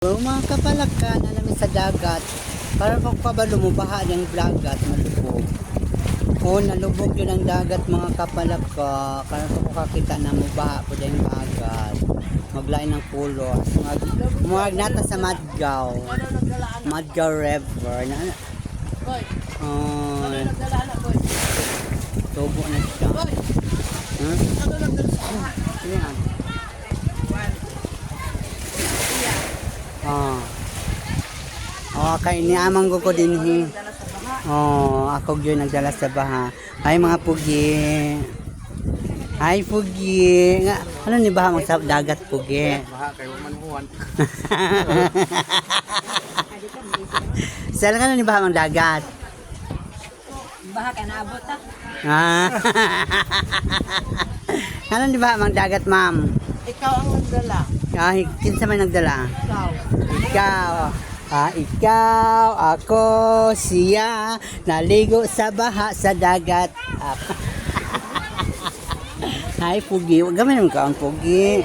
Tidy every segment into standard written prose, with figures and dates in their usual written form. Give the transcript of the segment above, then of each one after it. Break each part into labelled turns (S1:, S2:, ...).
S1: So, mga kapalakan, alam sa dagat, para pagpabalo mo, baha yung dagat, malubog. O, nalubog yun ang dagat, mga kapalaka, para kung kakita na mo, baha po yung dagat. Maglain ng pulos. Nata sa Madgaw. Madgaw River. Tubo na siya. Yan. Kay niamang ko din ako yun nagdala sa baha. Ay mga pugi. Ay pugi. Ano ni baha mag sa dagat pugi?
S2: Baha kay manuhan.
S1: Saan ka ni baha mag dagat?
S3: Baha ka naabot ha?
S1: Ano ni baha mag dagat, ma'am?
S3: Ikaw ang nagdala.
S1: Ay, kinsa may nagdala?
S3: Ikaw.
S1: Ikaw, ako, siya, naligo sa baha sa dagat. Hi, Pugi. Huwag kami naman ka ang Pugi.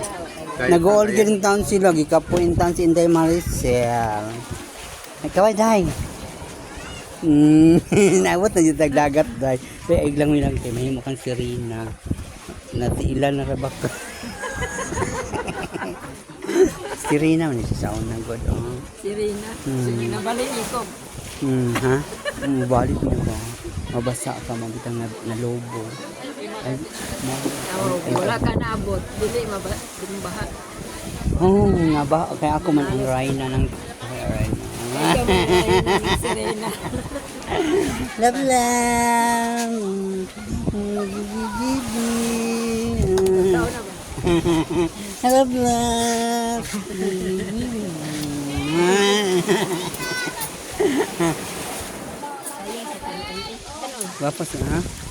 S1: Nag-ordering town sila. Gikapuin town si Inday Maricel. Ikaw ay, Day. Nawat na yung dagat, Day. Pero iglang mo lang kayo. Mahimo kang sirina. Natiilan na rabak ka. Sirina man siya sa unang god.
S3: Sirina. Sige na balik ikaw.
S1: Ha? Balik niya ba? Mabasa ka, mabitang nalobo. Ay,
S3: Wala ka naabot. Dili mabaha.
S1: nga ba? Kaya ako man ang Rhina ng Rhina.
S3: Ikaw ang sirena.
S1: Love lang.
S3: Tao na ba?
S1: Love lang. Wapas na ha?